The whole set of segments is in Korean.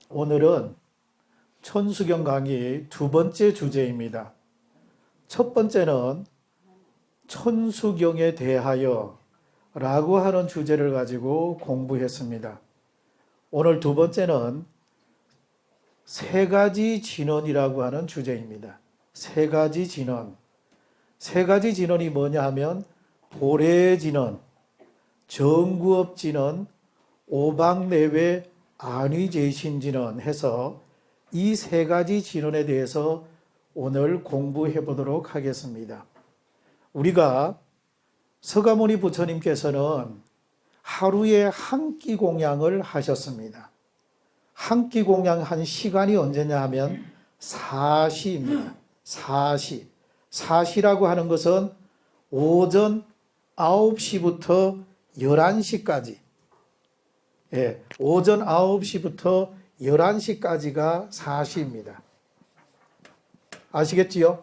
오늘은 천수경 강의 두 번째 주제입니다. 첫 번째는 천수경에 대하여 라고 하는 주제를 가지고 공부했습니다. 오늘 두 번째는 세 가지 진언이라고 하는 주제입니다. 세 가지 진언. 세 가지 진언이 뭐냐 하면 보례진언, 정구업진언, 오방내외 안위제신진언 해서 이 세 가지 진언에 대해서 오늘 공부해 보도록 하겠습니다. 우리가 서가모니 부처님께서는 하루에 한 끼 공양을 하셨습니다. 한 끼 공양한 시간이 언제냐 하면 사시입니다. 사시. 사시라고 하는 것은 오전 9시부터 11시까지, 오전 9시부터 11시까지가 사시입니다. 아시겠지요?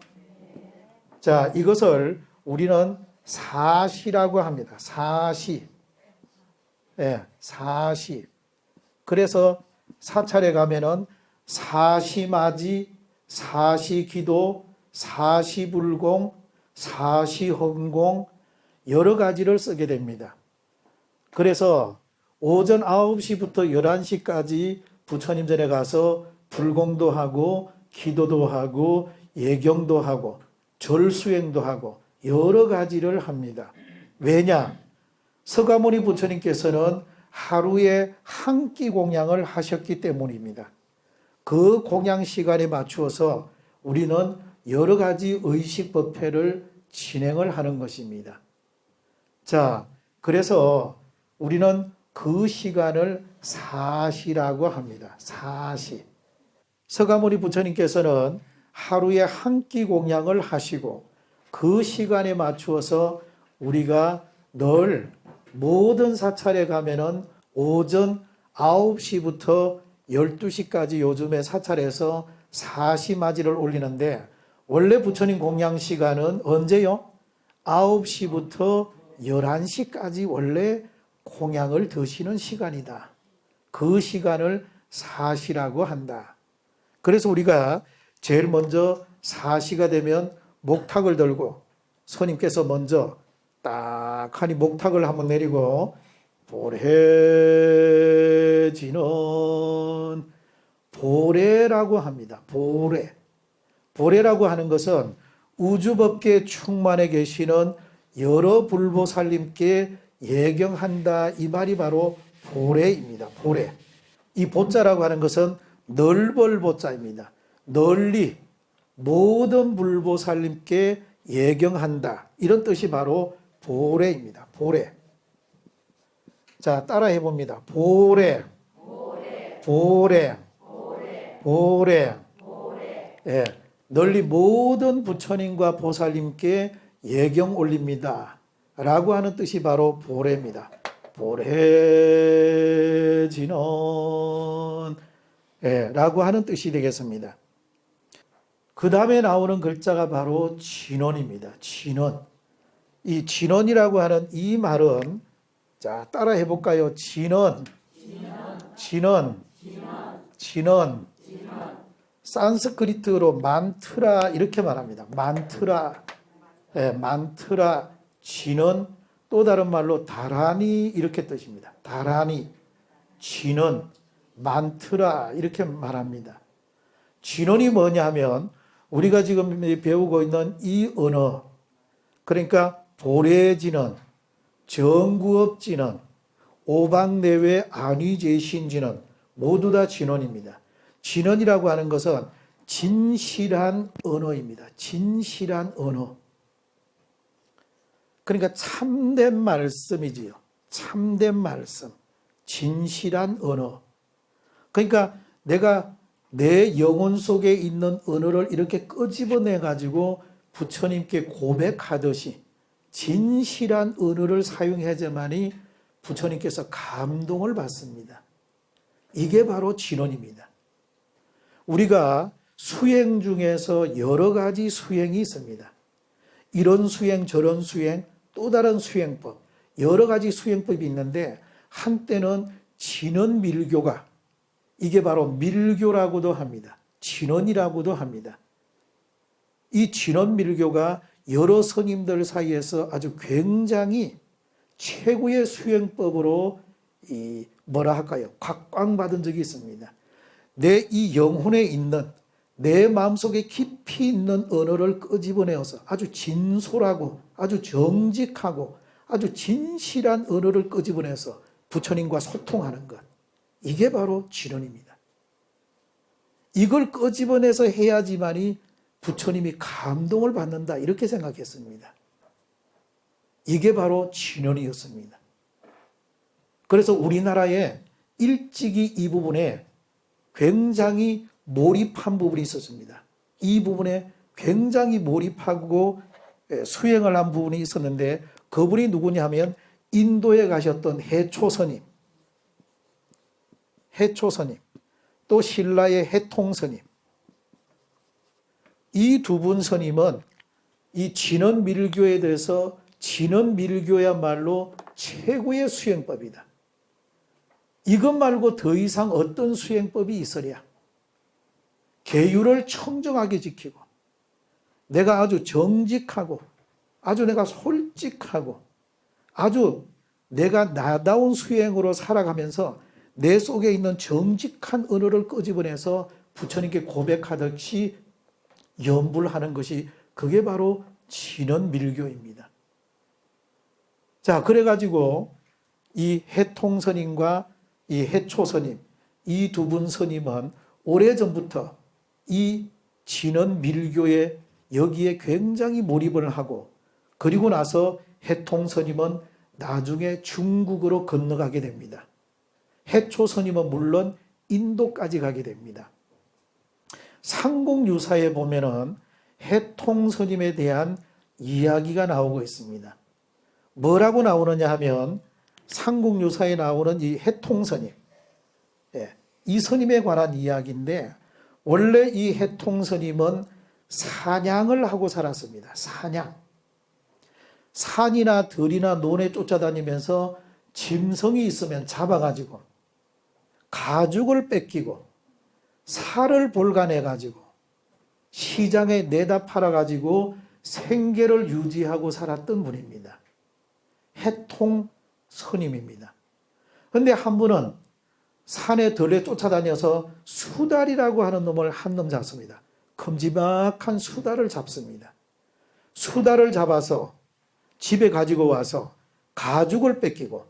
자, 이것을 우리는 사시라고 합니다. 사시. 사시. 그래서 사찰에 가면은 사시맞이, 사시기도, 사시불공, 사시헌공 여러 가지를 쓰게 됩니다. 그래서 오전 9시부터 11시까지 부처님 전에 가서 불공도 하고 기도도 하고 예경도 하고 절수행도 하고 여러 가지를 합니다. 왜냐? 서가모니 부처님께서는 하루에 한 끼 공양을 하셨기 때문입니다. 그 공양 시간에 맞추어서 우리는 여러 가지 의식 법회를 진행을 하는 것입니다. 자, 그래서 우리는 그 시간을 사시라고 합니다. 사시. 서가모니 부처님께서는 하루에 한 끼 공양을 하시고 그 시간에 맞추어서 우리가 늘 모든 사찰에 가면은 오전 9시부터 12시까지 요즘에 사찰에서 사시맞이를 올리는데 원래 부처님 공양 시간은 언제요? 9시부터 11시까지 원래 공양을 드시는 시간이다. 그 시간을 사시라고 한다. 그래서 우리가 제일 먼저 사시가 되면 목탁을 들고 스님께서 먼저 딱 하니 목탁을 한번 내리고 보례진언, 보례라고 합니다. 보례. 보례라고 하는 것은 우주법계 충만해 계시는 여러 불보살님께 예경한다 이 말이 바로 보례입니다. 보례. 이 보자라고 하는 것은 넓을 보자입니다. 널리 모든 불보살님께 예경한다 이런 뜻이 바로 보례입니다. 보례. 자, 따라해 봅니다. 보례, 보례, 보례. 예, 널리 모든 부처님과 보살님께 예경 올립니다. 라고 하는 뜻이 바로 보례입니다. 보례진언 라고 하는 뜻이 되겠습니다. 그 다음에 나오는 글자가 바로 진언입니다. 진언. 이 진언이라고 하는 이 말은 자, 따라 해볼까요? 진언, 진언, 진언. 산스크리트로 만트라 이렇게 말합니다. 만트라, 만트라, 진언, 또 다른 말로 다라니 이렇게 뜻입니다. 다라니, 진언, 만트라 이렇게 말합니다. 진언이 뭐냐 하면 우리가 지금 배우고 있는 이 언어, 그러니까 보례진언, 정구업진언, 오방내외 안위제신진언 모두 다 진언입니다. 진언이라고 하는 것은 진실한 언어입니다. 진실한 언어. 그러니까 참된 말씀이지요. 참된 말씀. 진실한 언어. 그러니까 내가 내 영혼 속에 있는 언어를 이렇게 끄집어내 가지고 부처님께 고백하듯이 진실한 언어를 사용해야지만이 부처님께서 감동을 받습니다. 이게 바로 진언입니다. 우리가 수행 중에서 여러 가지 수행이 있습니다. 이런 수행, 저런 수행, 또 다른 수행법, 여러 가지 수행법이 있는데 한때는 진언밀교가 이게 바로 밀교라고도 합니다. 진언이라고도 합니다. 이 진언밀교가 여러 스님들 사이에서 아주 굉장히 최고의 수행법으로 뭐라 할까요? 각광받은 적이 있습니다. 내 이 영혼에 있는, 내 마음속에 깊이 있는 언어를 끄집어내어서 아주 진솔하고 아주 정직하고 아주 진실한 언어를 끄집어내서 부처님과 소통하는 것, 이게 바로 진언입니다. 이걸 끄집어내서 해야지만이 부처님이 감동을 받는다, 이렇게 생각했습니다. 이게 바로 진언이었습니다. 그래서 우리나라에 일찍이 이 부분에 굉장히 몰입한 부분이 있었습니다. 이 부분에 굉장히 몰입하고 수행을 한 부분이 있었는데, 그분이 누구냐 하면 인도에 가셨던 해초스님, 또 신라의 해통스님, 이 두 분 스님은 이 진언밀교에 대해서 진언밀교야말로 최고의 수행법이다, 이것 말고 더 이상 어떤 수행법이 있으랴, 계율을 청정하게 지키고 내가 아주 정직하고 아주 내가 솔직하고 아주 내가 나다운 수행으로 살아가면서 내 속에 있는 정직한 언어를 끄집어내서 부처님께 고백하듯이 연불하는 것이, 그게 바로 진언밀교입니다. 자, 그래가지고 이 해통스님과 이 해초스님, 이 두 분 스님은 오래전부터 이 진언밀교에 여기에 굉장히 몰입을 하고, 그리고 나서 해통스님은 나중에 중국으로 건너가게 됩니다. 해초스님은 물론 인도까지 가게 됩니다. 상공유사에 보면은 해통스님에 대한 이야기가 나오고 있습니다. 뭐라고 나오느냐 하면, 상공유사에 나오는 이 해통스님, 이 스님에 관한 이야기인데, 원래 이 해통스님은 사냥을 하고 살았습니다. 사냥. 산이나 들이나 논에 쫓아다니면서 짐승이 있으면 잡아가지고 가죽을 뺏기고 살을 볼가내가지고 시장에 내다 팔아가지고 생계를 유지하고 살았던 분입니다. 해통스님입니다. 그런데 한 분은 산에 들에 쫓아다녀서 수달이라고 하는 놈을 한 놈 잡습니다. 큼지막한 수달을 잡습니다. 수달을 잡아서 집에 가지고 와서 가죽을 뺏기고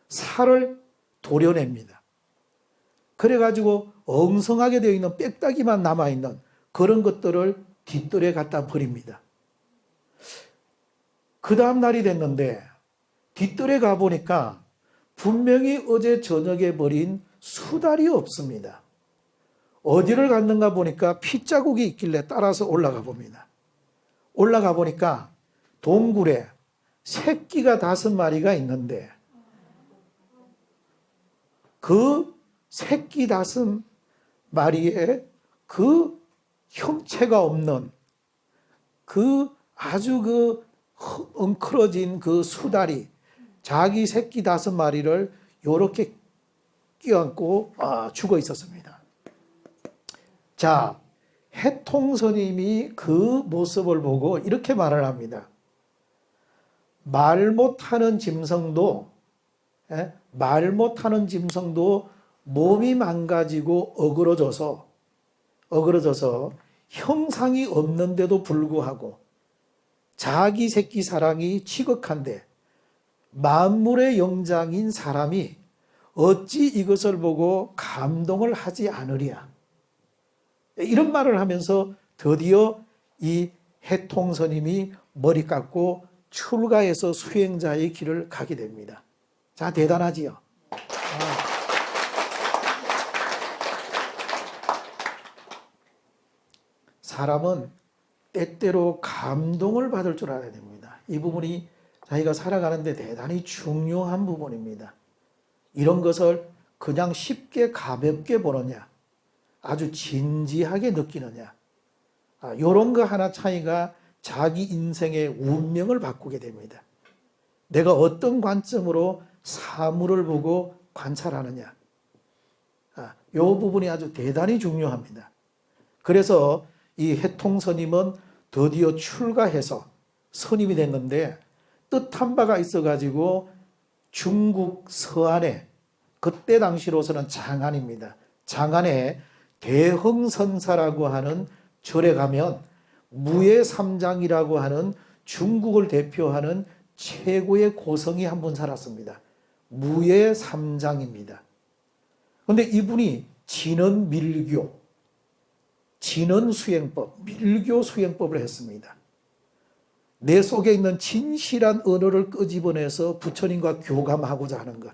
살을 도려냅니다. 그래가지고 엉성하게 되어 있는 빽다기만 남아있는 그런 것들을 뒷뜰에 갖다 버립니다. 그 다음 날이 됐는데 뒷뜰에 가보니까 분명히 어제 저녁에 버린 수달이 없습니다. 어디를 갔는가 보니까 핏자국이 있길래 따라서 올라가 봅니다. 올라가 보니까 동굴에 새끼가 5마리가 있는데, 그 새끼 5마리에 그 형체가 없는 그 아주 그 엉클어진 그 수달이 자기 새끼 5마리를 요렇게 끼얹고 죽어 있었습니다. 자, 해통스님이 그 모습을 보고 이렇게 말을 합니다. 말 못하는 짐승도 몸이 망가지고 어그러져서 형상이 없는데도 불구하고 자기 새끼 사랑이 지극한데 만물의 영장인 사람이 어찌 이것을 보고 감동을 하지 않으랴, 이런 말을 하면서 드디어 이 해통스님이 머리 깎고 출가해서 수행자의 길을 가게 됩니다. 자, 대단하지요. 사람은 때때로 감동을 받을 줄 알아야 됩니다. 이 부분이 자기가 살아가는데 대단히 중요한 부분입니다. 이런 것을 그냥 쉽게 가볍게 보느냐, 아주 진지하게 느끼느냐, 이런 거 하나 차이가 자기 인생의 운명을 바꾸게 됩니다. 내가 어떤 관점으로 사물을 보고 관찰하느냐, 이 부분이 아주 대단히 중요합니다. 그래서 이 해통스님은 드디어 출가해서 스님이 됐는데 뜻한 바가 있어가지고 중국 서안에 그때 당시로서는 장안입니다. 장안에 대흥선사라고 하는 절에 가면 무예삼장이라고 하는 중국을 대표하는 최고의 고성이 한 분 살았습니다. 무예삼장입니다. 그런데 이분이 진언밀교, 진언수행법, 밀교 수행법을 했습니다. 내 속에 있는 진실한 언어를 끄집어내서 부처님과 교감하고자 하는 것.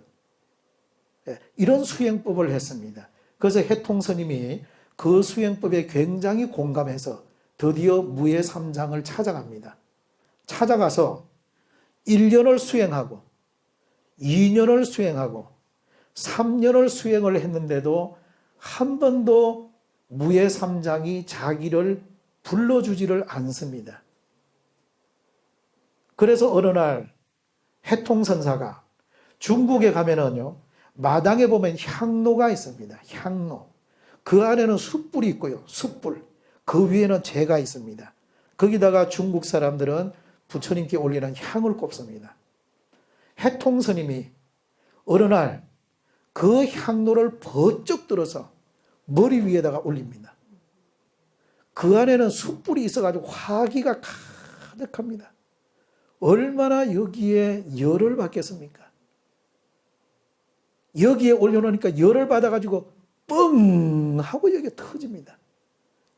이런 수행법을 했습니다. 그래서 해통스님이 그 수행법에 굉장히 공감해서 드디어 무예삼장을 찾아갑니다. 찾아가서 1년을 수행하고 2년을 수행하고 3년을 수행을 했는데도 한 번도 무예삼장이 자기를 불러주지를 않습니다. 그래서 어느 날 해통선사가 중국에 가면은요, 마당에 보면 향로가 있습니다. 향로. 그 안에는 숯불이 있고요. 숯불. 그 위에는 재가 있습니다. 거기다가 중국 사람들은 부처님께 올리는 향을 꼽습니다. 해통스님이 어느 날 그 향로를 번쩍 들어서 머리 위에다가 올립니다. 그 안에는 숯불이 있어가지고 화기가 가득합니다. 얼마나 여기에 열을 받겠습니까? 여기에 올려놓으니까 열을 받아가지고 뻥 하고 여기에 터집니다.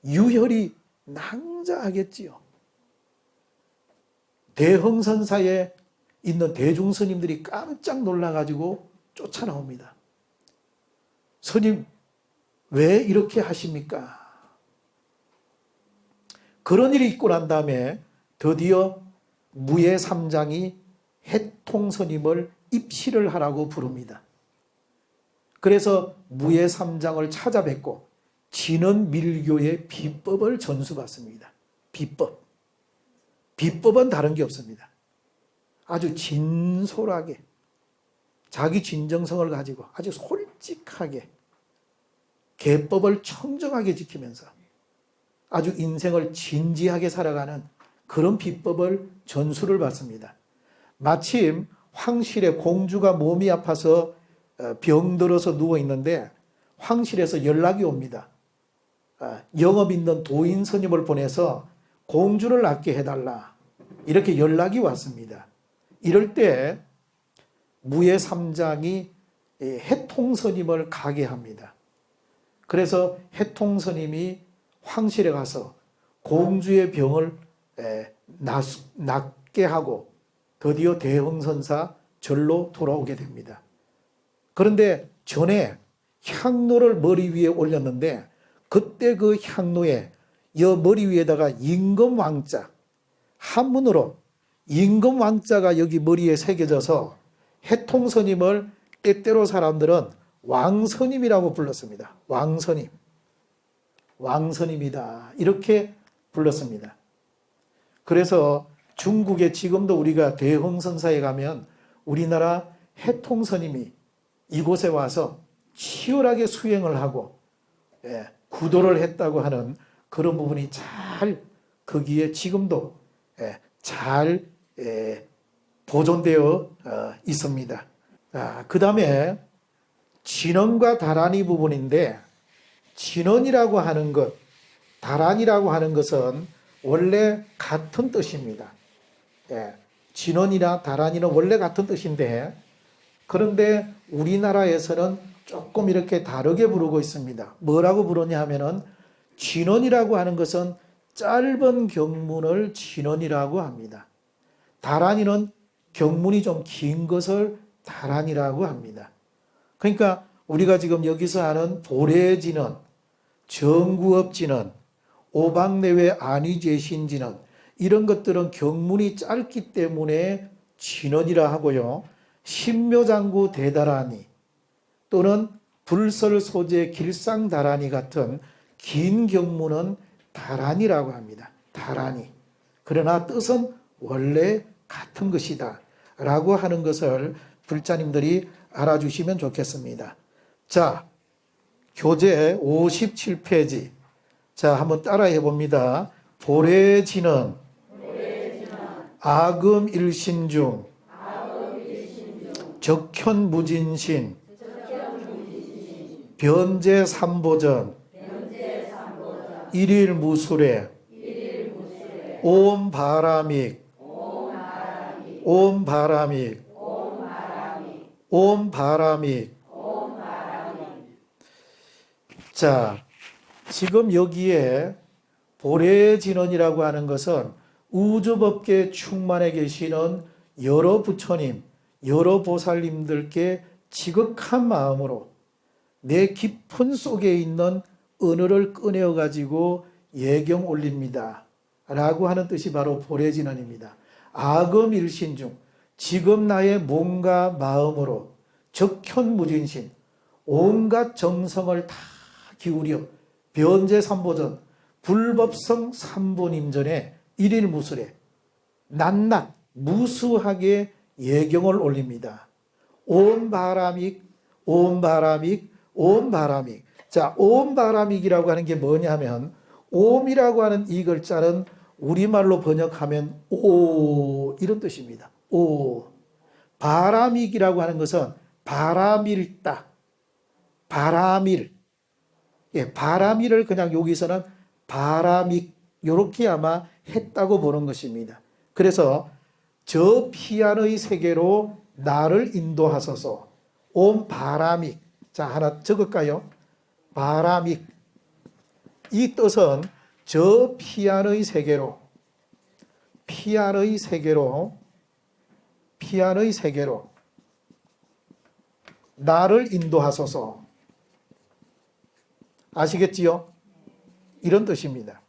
유혈이 낭자하겠지요. 대흥선사에 있는 대중스님들이 깜짝 놀라가지고 쫓아나옵니다. 스님, 왜 이렇게 하십니까? 그런 일이 있고 난 다음에 드디어 무예삼장이 해통스님을 입시를 하라고 부릅니다. 그래서 무예삼장을 찾아뵙고 진언밀교의 비법을 전수받습니다. 비법. 비법은 다른 게 없습니다. 아주 진솔하게 자기 진정성을 가지고 아주 솔직하게 계법을 청정하게 지키면서 아주 인생을 진지하게 살아가는 그런 비법을 전수를 받습니다. 마침 황실에 공주가 몸이 아파서 병들어서 누워있는데 황실에서 연락이 옵니다. 영업 있는 도인 스님을 보내서 공주를 낫게 해달라. 이렇게 연락이 왔습니다. 이럴 때 무예삼장이 해통스님을 가게 합니다. 그래서 해통스님이 황실에 가서 공주의 병을 낫게 하고 드디어 대흥선사 절로 돌아오게 됩니다. 그런데 전에 향로를 머리 위에 올렸는데 그때 그 향로에 머리 위에다가 임금왕자, 한문으로 임금왕자가 여기 머리에 새겨져서 해통스님을 때때로 사람들은 왕스님이라고 불렀습니다. 왕스님. 왕스님이다. 이렇게 불렀습니다. 그래서 중국에 지금도 우리가 대흥선사에 가면 우리나라 해통스님이 이곳에 와서 치열하게 수행을 하고 구도를 했다고 하는 그런 부분이 잘 거기에 지금도 잘 보존되어 있습니다. 그 다음에 진언과 다란이 부분인데 진언이라고 하는 것, 다란이라고 하는 것은 원래 같은 뜻입니다. 진언이나 다란이는 원래 같은 뜻인데 그런데 우리나라에서는 조금 이렇게 다르게 부르고 있습니다. 뭐라고 부르냐 하면은 진언이라고 하는 것은 짧은 경문을 진언이라고 합니다. 다란이는 경문이 좀 긴 것을 다란이라고 합니다. 그러니까 우리가 지금 여기서 하는 보례진언, 정구업진언, 오방내외 안위제신진언 이런 것들은 경문이 짧기 때문에 진언이라 하고요. 신묘장구 대다란이 또는 불설소재 길상다란이 같은 긴 경문은 다란이라고 합니다. 다란이. 그러나 뜻은 원래 같은 것이다 라고 하는 것을 불자님들이 알아주시면 좋겠습니다. 자, 교재 57페이지. 자, 한번 따라해 봅니다. 보레지는 아금일신중 적현무진신 변제삼보전 일일무술에 옴바라믹 옴바라믹 옴바라믹. 자, 지금 여기에 보레진원이라고 하는 것은 우주법계 충만해 계시는 여러 부처님, 여러 보살님들께 지극한 마음으로 내 깊은 속에 있는 은혜를 꺼내어 가지고 예경 올립니다 라고 하는 뜻이 바로 보레진원입니다. 아금일신중, 지금 나의 몸과 마음으로 적현무진신, 온갖 정성을 다 기울여 변제삼보전, 불법성 삼보님전에 일일무술에 낱낱 무수하게 예경을 올립니다. 옴바라믹 옴바라믹 옴바라믹. 자, 옴바라믹이라고 하는 게 뭐냐면, 옴이라고 하는 이 글자는 우리말로 번역하면 오 이런 뜻입니다. 오. 바라믹이라고 하는 것은 바라밀다, 바라밀. 예, 바라밀을 그냥 여기서는 바라믹 이렇게 아마 했다고 보는 것입니다. 그래서 저 피안의 세계로 나를 인도하소서. 옴 바라믹. 자, 하나 적을까요? 바라믹. 이 뜻은 저 피안의 세계로, 피안의 세계로, 피안의 세계로 나를 인도하소서. 아시겠지요? 이런 뜻입니다.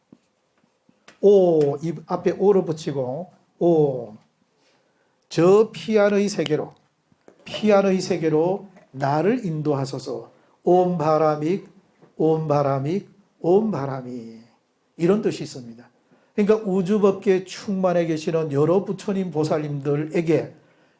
오, 이 앞에 오를 붙이고 오. 저 피안의 세계로, 피안의 세계로 나를 인도하소서. 옴 바라믹, 옴 바라믹, 옴 바라믹. 이런 뜻이 있습니다. 그러니까 우주법계 충만해 계시는 여러 부처님 보살님들에게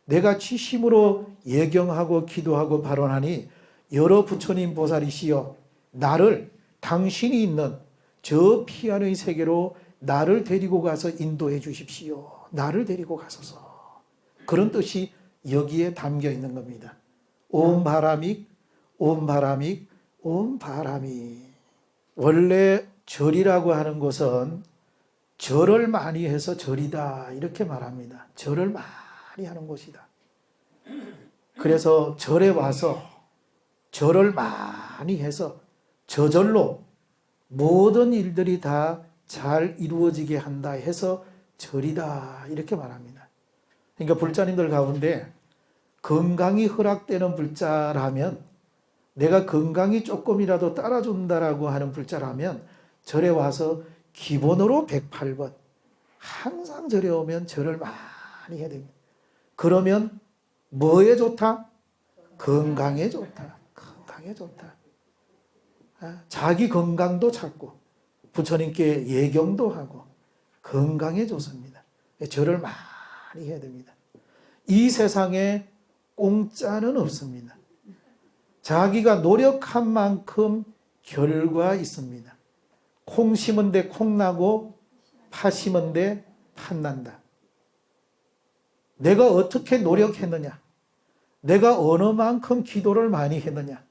내가 진심으로 예경하고 기도하고 발언하니, 여러 부처님 보살이시여 나를 당신이 있는 저 피안의 세계로 나를 데리고 가서 인도해 주십시오. 나를 데리고 가소서. 그런 뜻이 여기에 담겨 있는 겁니다. 옴 바라믹, 옴 바라믹, 옴 바라믹. 원래 절이라고 하는 것은 절을 많이 해서 절이다 이렇게 말합니다. 절을 많이 하는 곳이다. 그래서 절에 와서 절을 많이 해서 저절로 모든 일들이 다 잘 이루어지게 한다 해서 절이다 이렇게 말합니다. 그러니까 불자님들 가운데 건강이 허락되는 불자라면, 내가 건강이 조금이라도 따라준다라고 하는 불자라면 절에 와서 기본으로 108번 항상 절에 오면 절을 많이 해야 됩니다. 그러면 뭐에 좋다? 건강에 좋다. 건강에 좋다. 자기 건강도 찾고 부처님께 예경도 하고 건강에 좋습니다. 절을 많이 해야 됩니다. 이 세상에 공짜는 없습니다. 자기가 노력한 만큼 결과 있습니다. 콩 심은 데 콩 나고 파 심은 데 팥 난다. 내가 어떻게 노력했느냐, 내가 어느 만큼 기도를 많이 했느냐,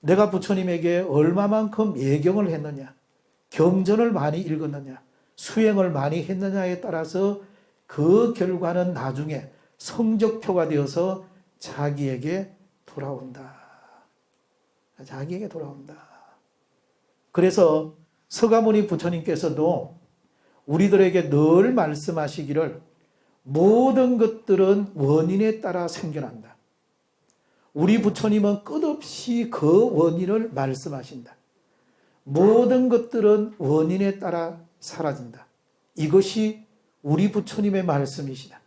내가 부처님에게 얼마만큼 예경을 했느냐, 경전을 많이 읽었느냐, 수행을 많이 했느냐에 따라서 그 결과는 나중에 성적표가 되어서 자기에게 돌아온다. 자기에게 돌아온다. 그래서 서가모니 부처님께서도 우리들에게 늘 말씀하시기를 모든 것들은 원인에 따라 생겨난다. 우리 부처님은 끝없이 그 원인을 말씀하신다. 모든 것들은 원인에 따라 사라진다. 이것이 우리 부처님의 말씀이시다.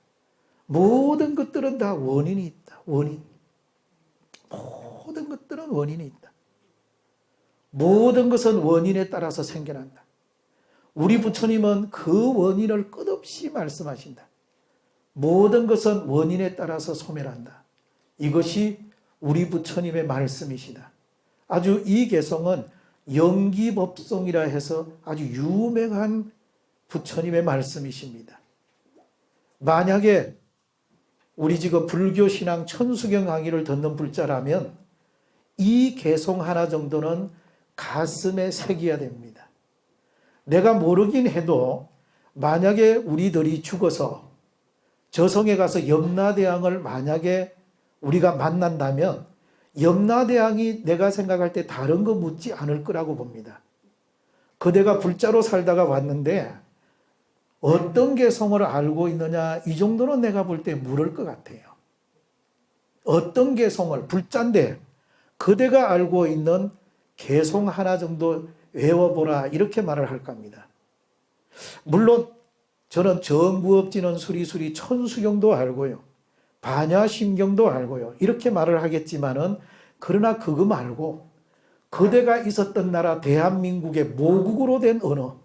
모든 것들은 다 원인이 있다. 원인. 모든 것들은 원인이 있다. 모든 것은 원인에 따라서 생겨난다. 우리 부처님은 그 원인을 끝없이 말씀하신다. 모든 것은 원인에 따라서 소멸한다. 이것이 우리 부처님의 말씀이시다. 아주 이 개성은 영기법송이라 해서 아주 유명한 부처님의 말씀이십니다. 만약에 우리 지금 불교신앙 천수경 강의를 듣는 불자라면 이 개성 하나 정도는 가슴에 새겨야 됩니다. 내가 모르긴 해도 만약에 우리들이 죽어서 저성에 가서 염라대왕을 만약에 우리가 만난다면 염라대왕이 내가 생각할 때 다른 거 묻지 않을 거라고 봅니다. 그대가 불자로 살다가 왔는데 어떤 개성을 알고 있느냐, 이 정도는 내가 볼 때 물을 것 같아요. 어떤 개성을, 불자인데 그대가 알고 있는 개성 하나 정도 외워보라, 이렇게 말을 할 겁니다. 물론 저는 정구업진은 수리수리 천수경도 알고요, 반야심경도 알고요, 이렇게 말을 하겠지만은, 그러나 그거 말고 그대가 있었던 나라 대한민국의 모국으로 된 언어,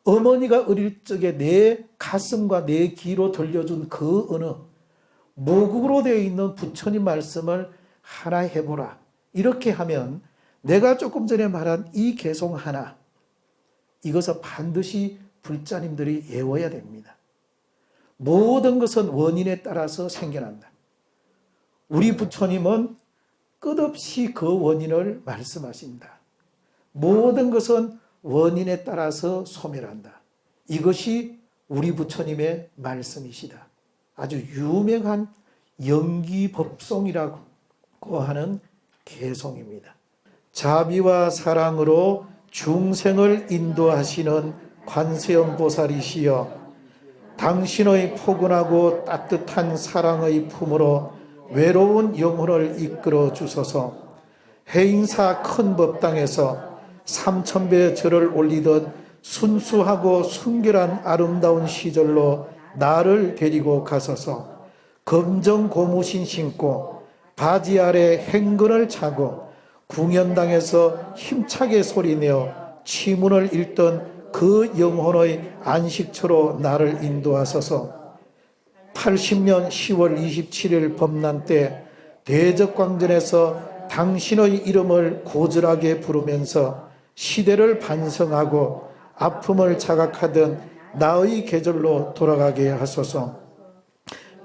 어머니가 어릴 적에 내 가슴과 내 귀로 들려준 그 언어, 모국으로 되어 있는 부처님 말씀을 하나 해보라, 이렇게 하면 내가 조금 전에 말한 이 개성 하나, 이것을 반드시 불자님들이 외워야 됩니다. 모든 것은 원인에 따라서 생겨난다. 우리 부처님은 끝없이 그 원인을 말씀하신다. 모든 것은 원인에 따라서 소멸한다. 이것이 우리 부처님의 말씀이시다. 아주 유명한 영기법송이라고 하는 개송입니다. 자비와 사랑으로 중생을 인도하시는 관세음보살이시여, 당신의 포근하고 따뜻한 사랑의 품으로 외로운 영혼을 이끌어 주소서. 해인사 큰 법당에서 3000배 절을 올리던 순수하고 순결한 아름다운 시절로 나를 데리고 가소서. 검정 고무신 신고 바지 아래 행근을 차고 궁연당에서 힘차게 소리내어 치문을 읽던 그 영혼의 안식처로 나를 인도하소서. 80년 10월 27일 범난 때 대적광전에서 당신의 이름을 고절하게 부르면서 시대를 반성하고 아픔을 자각하던 나의 계절로 돌아가게 하소서.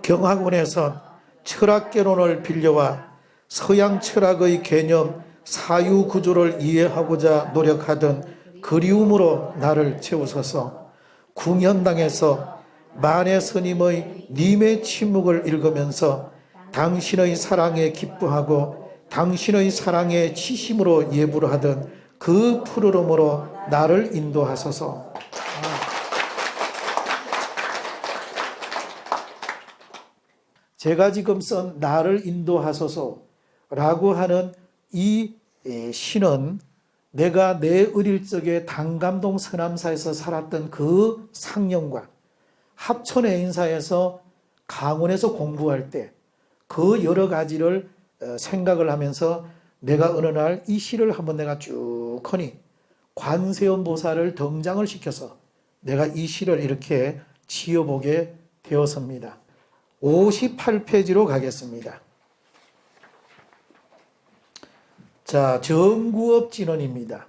경학원에서 철학개론을 빌려와 서양 철학의 개념 사유구조를 이해하고자 노력하던 그리움으로 나를 채우소서. 궁현당에서 만해 스님의 님의 침묵을 읽으면서 당신의 사랑에 기뻐하고 당신의 사랑에 치심으로 예불 하던 그 푸르름으로 나를 인도하소서. 제가 지금 쓴 나를 인도하소서라고 하는 이 시는 내가 내 어릴 적에 당감동 서남사에서 살았던 그 상념과 합천의 인사에서 강원에서 공부할 때 그 여러 가지를 생각을 하면서 내가 어느 날 이 시를 한번 내가 쭉 하니 관세음 보살을 등장을 시켜서 내가 이 시를 이렇게 지어보게 되었습니다. 58페이지로 가겠습니다. 자, 정구업진언입니다.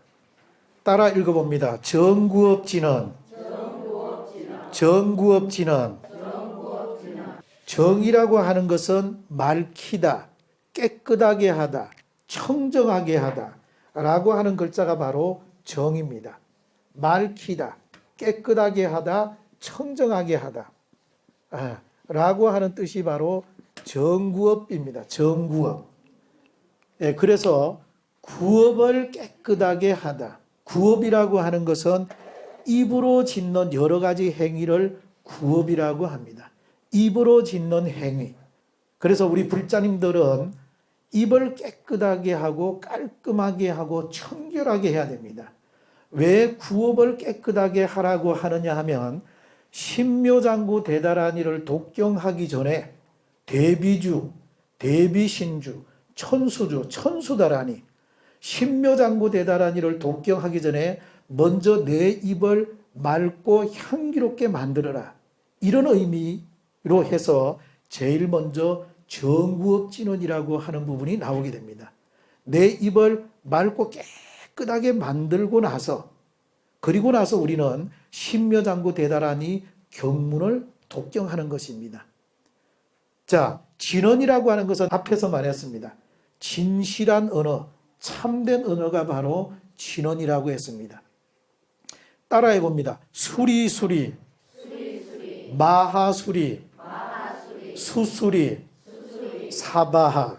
따라 읽어봅니다. 정구업진언. 정구업진언. 정이라고 하는 것은 맑히다, 깨끗하게 하다, 청정하게 하다 라고 하는 글자가 바로 정입니다. 맑히다, 깨끗하게 하다, 청정하게 하다 라고 하는 뜻이 바로 정구업입니다. 정구업. 예, 그래서 구업을 깨끗하게 하다. 구업이라고 하는 것은 입으로 짓는 여러 가지 행위를 구업이라고 합니다. 입으로 짓는 행위. 그래서 우리 불자님들은 입을 깨끗하게 하고 깔끔하게 하고 청결하게 해야 됩니다. 왜 구업을 깨끗하게 하라고 하느냐 하면 신묘장구 대다란이를 독경하기 전에 대비주, 대비신주, 천수주, 천수다란이, 신묘장구 대다란이를 독경하기 전에 먼저 내 입을 맑고 향기롭게 만들어라. 이런 의미로 해서 제일 먼저 정구업진언이라고 하는 부분이 나오게 됩니다. 내 입을 맑고 깨끗하게 만들고 나서, 그리고 나서 우리는 신묘장구 대다라니 경문을 독경하는 것입니다. 자, 진언이라고 하는 것은 앞에서 말했습니다. 진실한 언어, 참된 언어가 바로 진언이라고 했습니다. 따라해 봅니다. 수리수리, 마하수리, 수수리, 사바하.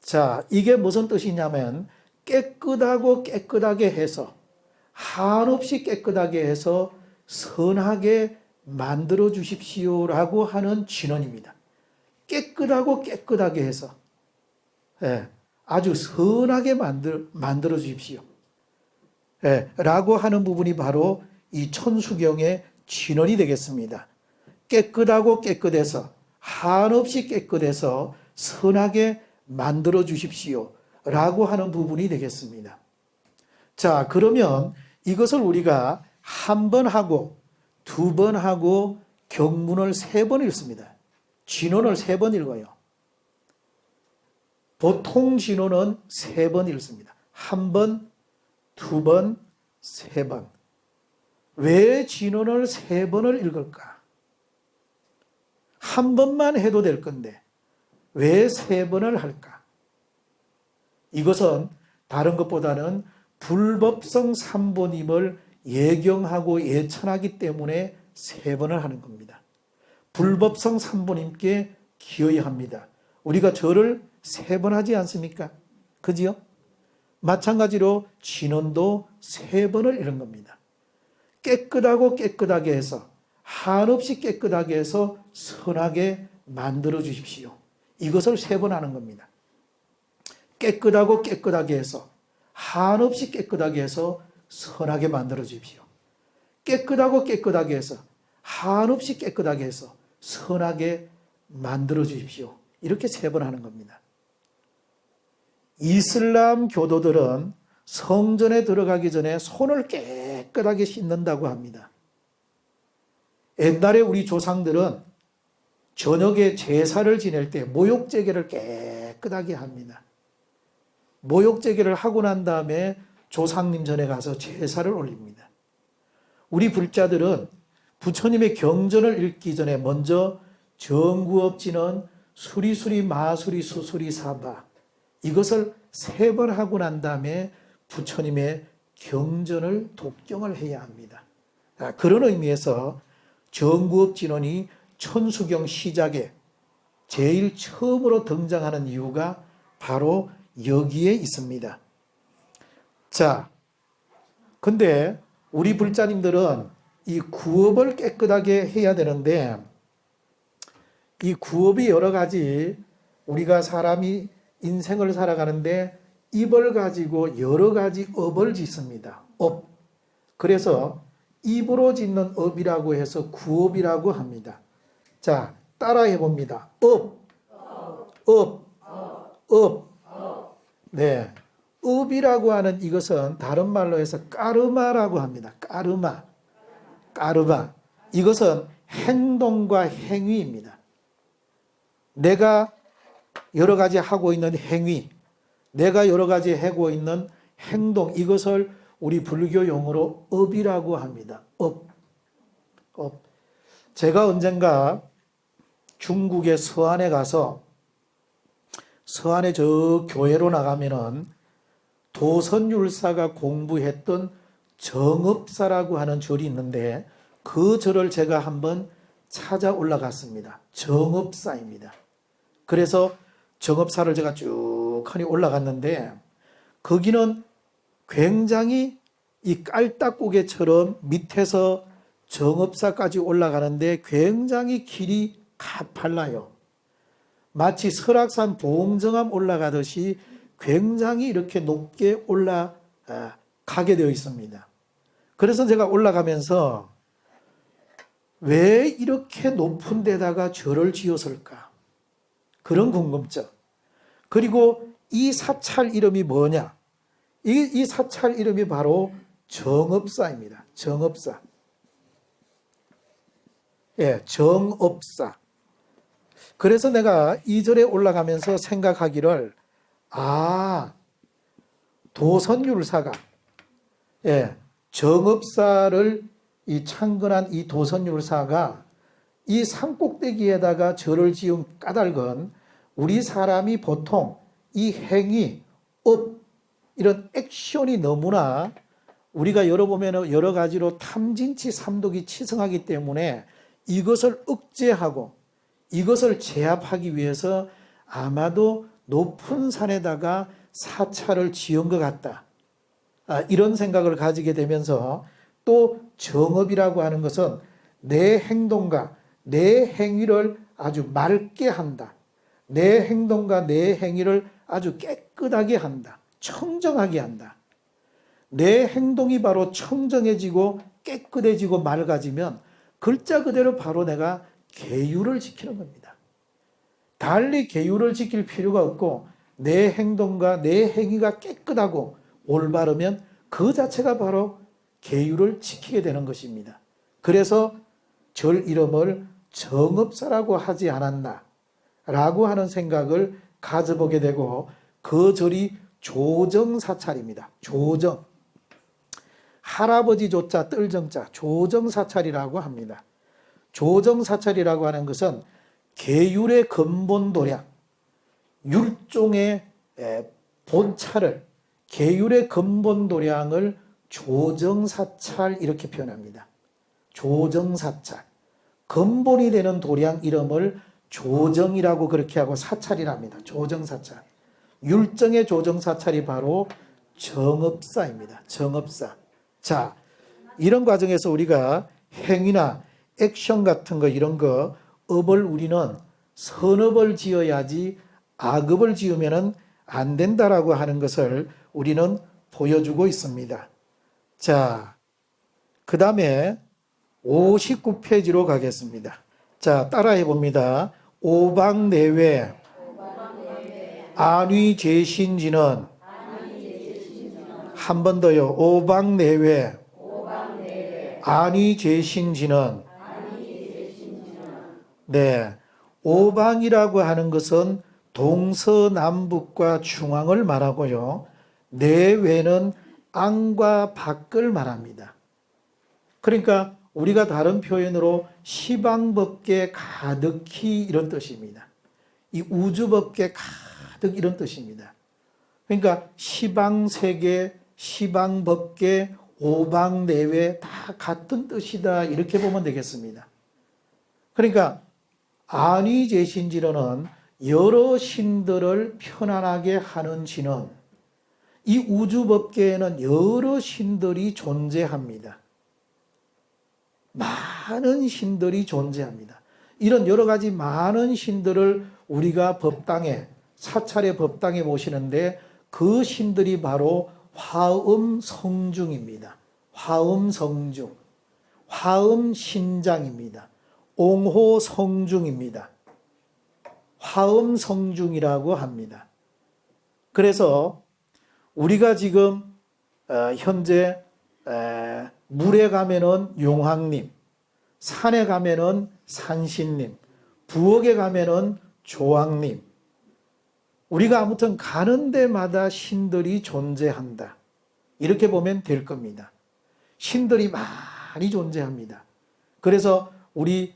자, 이게 무슨 뜻이냐면 깨끗하고 깨끗하게 해서, 한없이 깨끗하게 해서 선하게 만들어 주십시오라고 하는 진언입니다. 깨끗하고 깨끗하게 해서, 예, 아주 선하게 만들어 주십시오. 예, 라고 하는 부분이 바로 이 천수경의 진언이 되겠습니다. 깨끗하고 깨끗해서, 한없이 깨끗해서 선하게 만들어 주십시오 라고 하는 부분이 되겠습니다. 자, 그러면 이것을 우리가 한 번 하고 두 번 하고 경문을 3번 읽습니다. 진언을 3번 읽어요. 보통 진언은 3번 읽습니다. 한 번, 두 번, 3번. 왜 진언을 3번을 읽을까? 한 번만 해도 될 건데 왜 3번을 할까? 이것은 다른 것보다는 불법성 삼보님을 예경하고 예찬하기 때문에 3번을 하는 겁니다. 불법성 삼보님께 기어야 합니다. 우리가 절을 3번 하지 않습니까? 그지요? 마찬가지로 진언도 3번을 읽는 겁니다. 깨끗하고 깨끗하게 해서, 한없이 깨끗하게 해서 선하게 만들어 주십시오. 이것을 3번 하는 겁니다. 깨끗하고 깨끗하게 해서, 한없이 깨끗하게 해서 선하게 만들어 주십시오. 깨끗하고 깨끗하게 해서, 한없이 깨끗하게 해서 선하게 만들어 주십시오. 이렇게 3번 하는 겁니다. 이슬람 교도들은 성전에 들어가기 전에 손을 깨끗하게 씻는다고 합니다. 옛날에 우리 조상들은 저녁에 제사를 지낼 때 모욕제계를 깨끗하게 합니다. 모욕제계를 하고 난 다음에 조상님 전에 가서 제사를 올립니다. 우리 불자들은 부처님의 경전을 읽기 전에 먼저 정구업진언, 수리수리, 마수리, 수수리, 사바, 이것을 3번 하고 난 다음에 부처님의 경전을 독경을 해야 합니다. 그런 의미에서 정구업진언이 천수경 시작에 제일 처음으로 등장하는 이유가 바로 여기에 있습니다. 자, 근데 우리 불자님들은 이 구업을 깨끗하게 해야 되는데, 이 구업이 여러 가지, 우리가 사람이 인생을 살아가는데 입을 가지고 여러 가지 업을 짓습니다. 업. 그래서 입으로 짓는 업이라고 해서 구업이라고 합니다. 자, 따라해 봅니다. 업, 업, 업. 네. 업이라고 하는 이것은 다른 말로 해서 까르마라고 합니다. 까르마. 까르마. 이것은 행동과 행위입니다. 내가 여러 가지 하고 있는 행위, 내가 여러 가지 하고 있는 행동, 이것을 우리 불교 용어로 업이라고 합니다. 업. 업. 제가 언젠가 중국의 서안에 가서, 서안에 저 교회로 나가면은 도선율사가 공부했던 정업사라고 하는 절이 있는데 그 절을 제가 한번 찾아 올라갔습니다. 정업사입니다. 그래서 정업사를 제가 쭉 하니 올라갔는데 거기는 굉장히 이 깔딱고개처럼 밑에서 정업사까지 올라가는데 굉장히 길이 가팔라요. 마치 설악산 봉정암 올라가듯이 굉장히 이렇게 높게 올라가게 되어 있습니다. 그래서 제가 올라가면서 왜 이렇게 높은 데다가 절을 지었을까? 그런 궁금증. 그리고 이 사찰 이름이 뭐냐? 이 사찰 이름이 바로 정업사입니다. 정업사. 예, 정업사. 그래서 내가 이 절에 올라가면서 생각하기를, 아, 도선율사가, 예, 정읍사를 이 창건한 이 도선율사가 이 산꼭대기에다가 절을 지은 까닭은 우리 사람이 보통 이 행위, 업, 이런 액션이 너무나 우리가 열어보면 여러 가지로 탐진치 삼독이 치성하기 때문에 이것을 억제하고 이것을 제압하기 위해서 아마도 높은 산에다가 사찰을 지은 것 같다. 이런 생각을 가지게 되면서 또 정업이라고 하는 것은 내 행동과 내 행위를 아주 맑게 한다. 내 행동과 내 행위를 아주 깨끗하게 한다. 청정하게 한다. 내 행동이 바로 청정해지고 깨끗해지고 맑아지면 글자 그대로 바로 내가 계율을 지키는 겁니다. 달리 계율을 지킬 필요가 없고 내 행동과 내 행위가 깨끗하고 올바르면 그 자체가 바로 계율을 지키게 되는 것입니다. 그래서 절 이름을 정읍사라고 하지 않았나 라고 하는 생각을 가져보게 되고 그 절이 조정사찰입니다. 조정. 할아버지 조자 뜰정자 조정사찰이라고 합니다. 조정사찰이라고 하는 것은 계율의 근본 도량, 율종의 본차를 계율의 근본 도량을 조정사찰 이렇게 표현합니다. 조정사찰. 근본이 되는 도량 이름을 조정이라고 그렇게 하고 사찰이랍니다. 조정사찰. 율정의 조정사찰이 바로 정읍사입니다. 정읍사. 자, 이런 과정에서 우리가 행위나 액션 같은 거 이런 거 업을 우리는 선업을 지어야지 악업을 지으면 안 된다라고 하는 것을 우리는 보여주고 있습니다. 자, 그 다음에 59페이지로 가겠습니다. 자, 따라해 봅니다. 오방내외 안위제신지는 한 번 더요. 오방내외 안위제신지는 네, 오방이라고 하는 것은 동서남북과 중앙을 말하고요. 내외는 안과 밖을 말합니다. 그러니까 우리가 다른 표현으로 시방법계 가득히 이런 뜻입니다. 이 우주법계 가득 이런 뜻입니다. 그러니까 시방세계, 시방법계, 오방내외 다 같은 뜻이다 이렇게 보면 되겠습니다. 그러니까 안위제신지로는 여러 신들을 편안하게 하는 신은 이 우주법계에는 여러 신들이 존재합니다. 많은 신들이 존재합니다. 이런 여러 가지 많은 신들을 우리가 법당에 사찰의 법당에 모시는데 그 신들이 바로 화엄성중입니다. 화엄성중, 화엄신장입니다. 옹호성중입니다. 화엄성중이라고 합니다. 그래서 우리가 지금 현재 물에 가면은 용왕님, 산에 가면은 산신님, 부엌에 가면은 조왕님. 우리가 아무튼 가는 데마다 신들이 존재한다. 이렇게 보면 될 겁니다. 신들이 많이 존재합니다. 그래서 우리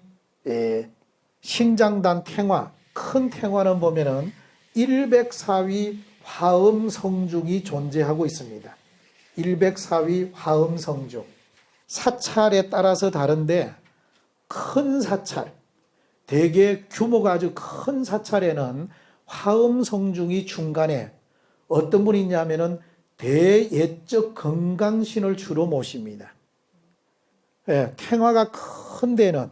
신장단 탱화, 큰 탱화는 보면은 104위 화엄성중이 존재하고 있습니다. 104위 화엄성중. 사찰에 따라서 다른데 큰 사찰, 대개 규모가 아주 큰 사찰에는 화엄성중이 중간에 어떤 분이 있냐면은 대예적 건강신을 주로 모십니다. 탱화가 큰 데는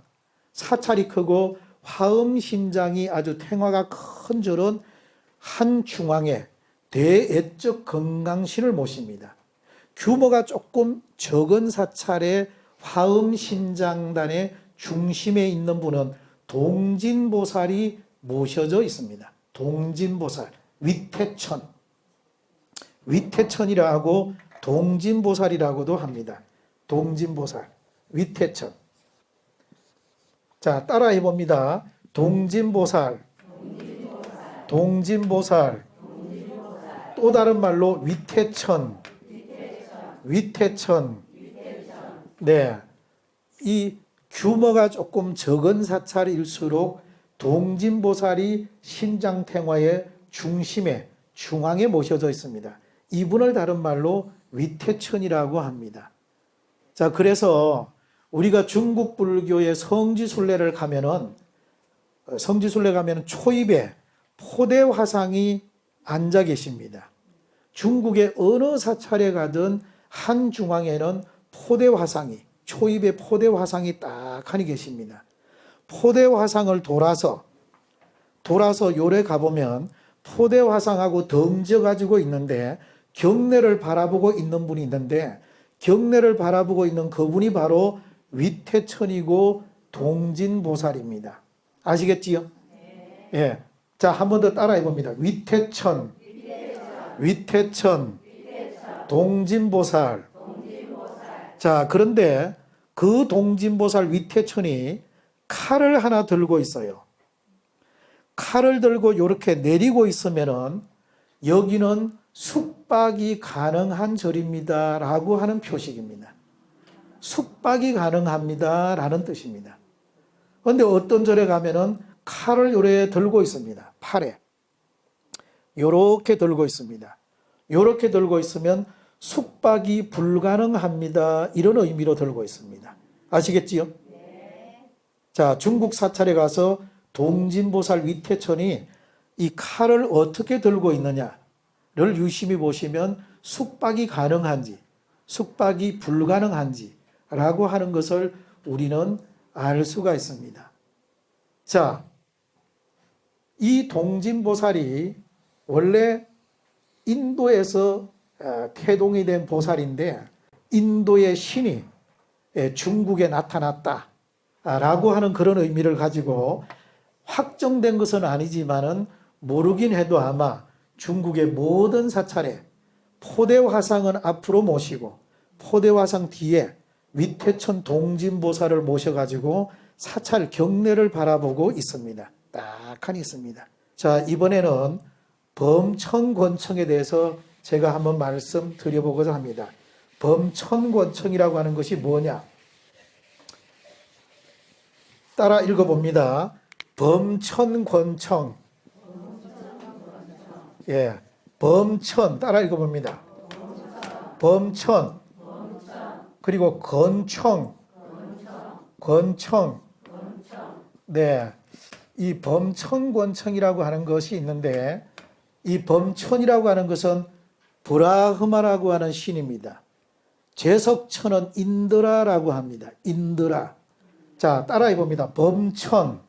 사찰이 크고 화엄신장이 아주 탱화가 큰 절은 한 중앙에 대예적 건강신을 모십니다. 규모가 조금 적은 사찰의 화엄신장단의 중심에 있는 분은 동진보살이 모셔져 있습니다. 동진보살, 위태천, 위태천이라 하고 동진보살이라고도 합니다. 동진보살, 위태천. 자, 따라해 봅니다. 동진보살, 동진보살, 또 다른 말로 위태천. 위태천. 네. 이 규모가 조금 적은 사찰일수록 동진보살이 신장탱화의 중심에, 중앙에 모셔져 있습니다. 이분을 다른 말로 위태천이라고 합니다. 자, 그래서 우리가 중국 불교의 성지순례를 가면은, 성지순례 가면은 초입에 포대 화상이 앉아 계십니다. 중국의 어느 사찰에 가든 한 중앙에는 포대 화상이, 초입에 포대 화상이 딱 하니 계십니다. 포대 화상을 돌아서 요래 가보면 포대 화상하고 덩져 가지고 있는데 경내를 바라보고 있는 분이 있는데, 경내를 바라보고 있는 그분이 바로 위태천이고 동진보살입니다. 아시겠지요? 예. 자, 한 번 더 따라해 봅니다. 위태천, 동진보살. 자, 그런데 그 동진보살 위태천이 칼을 하나 들고 있어요. 칼을 들고 이렇게 내리고 있으면은 여기는 숙박이 가능한 절입니다 라고 하는 표식입니다. 숙박이 가능합니다 라는 뜻입니다. 그런데 어떤 절에 가면은 칼을 요래 들고 있습니다. 팔에 요렇게 들고 있습니다. 요렇게 들고 있으면 숙박이 불가능합니다 이런 의미로 들고 있습니다. 아시겠지요? 자, 중국 사찰에 가서 동진보살 위태천이 이 칼을 어떻게 들고 있느냐를 유심히 보시면 숙박이 가능한지, 숙박이 불가능한지 라고 하는 것을 우리는 알 수가 있습니다. 자, 이 동진보살이 원래 인도에서 태동이 된 보살인데, 인도의 신이 중국에 나타났다 라고 하는 그런 의미를 가지고 확정된 것은 아니지만은 모르긴 해도 아마 중국의 모든 사찰에 포대 화상은 앞으로 모시고 포대 화상 뒤에 위태천 동진보살을 모셔가지고 사찰 경내를 바라보고 있습니다. 딱하니 있습니다. 자, 이번에는 범천권청에 대해서 제가 한번 말씀드려보고자 합니다. 범천권청이라고 하는 것이 뭐냐? 따라 읽어봅니다. 범천권청. 예, 범천 따라 읽어봅니다. 범천 그리고 건청. 네, 이 범천권청이라고 하는 것이 있는데, 이 범천이라고 하는 것은 브라흐마라고 하는 신입니다. 제석천은 인드라라고 합니다. 인드라. 자, 따라해 봅니다. 범천.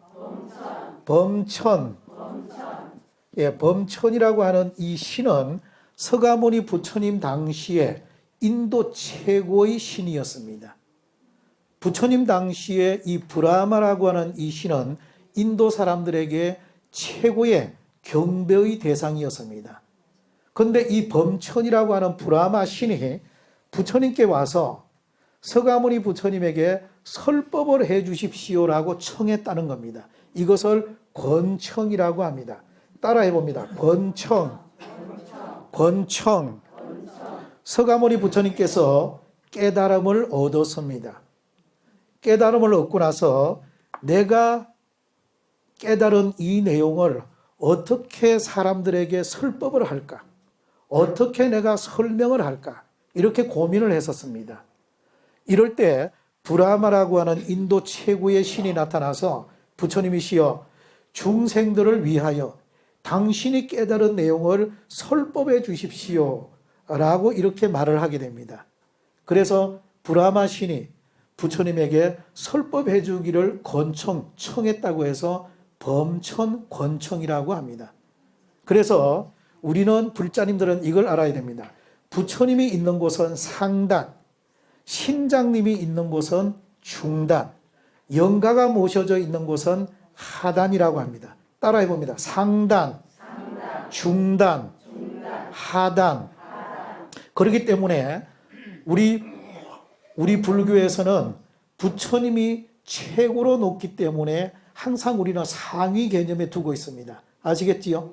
예, 범천이라고 하는 이 신은 서가모니 부처님 당시에 인도 최고의 신이었습니다. 부처님 당시에 이 브라마라고 하는 이 신은 인도 사람들에게 최고의 경배의 대상이었습니다. 그런데 이 범천이라고 하는 브라마 신이 부처님께 와서 서가모니 부처님에게 설법을 해 주십시오라고 청했다는 겁니다. 이것을 권청이라고 합니다. 따라해 봅니다. 권청. 서가모니 부처님께서 깨달음을 얻었습니다. 깨달음을 얻고 나서 내가 깨달은 이 내용을 어떻게 사람들에게 설법을 할까? 어떻게 내가 설명을 할까? 이렇게 고민을 했었습니다. 이럴 때 브라마라고 하는 인도 최고의 신이 나타나서 부처님이시여 중생들을 위하여 당신이 깨달은 내용을 설법해 주십시오 라고 이렇게 말을 하게 됩니다. 그래서 브라마 신이 부처님에게 설법해 주기를 청했다고 해서 범천권청이라고 합니다. 그래서 우리는 불자님들은 이걸 알아야 됩니다. 부처님이 있는 곳은 상단, 신장님이 있는 곳은 중단, 영가가 모셔져 있는 곳은 하단이라고 합니다. 따라해 봅니다. 상단, 중단, 하단. 그렇기 때문에 우리 불교에서는 부처님이 최고로 높기 때문에 항상 우리는 상위 개념에 두고 있습니다. 아시겠지요?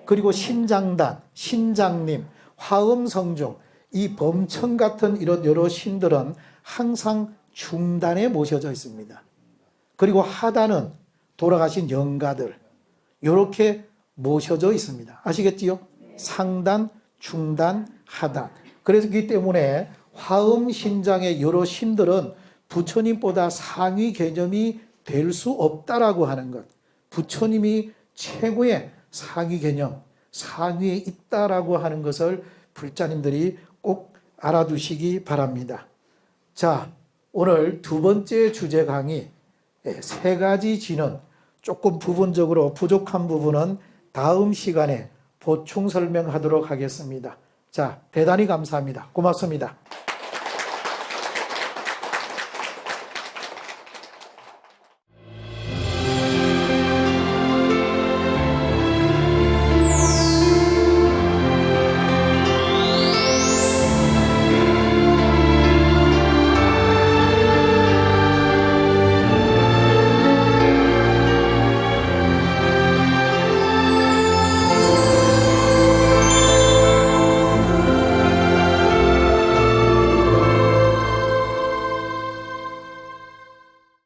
그리고 신장단, 신장님, 화엄성중, 이 범청 같은 이런 여러 신들은 항상 중단에 모셔져 있습니다. 그리고 하단은 돌아가신 영가들 이렇게 모셔져 있습니다. 아시겠지요? 상단, 중단, 하단. 그렇기 때문에 화엄신장의 여러 신들은 부처님보다 상위 개념이 될 수 없다라고 하는 것. 부처님이 최고의 상위 개념, 상위에 있다라고 하는 것을 불자님들이 꼭 알아두시기 바랍니다. 자, 오늘 두 번째 주제 강의 세 가지 진은 조금 부분적으로 부족한 부분은 다음 시간에 보충 설명하도록 하겠습니다. 자, 대단히 감사합니다. 고맙습니다.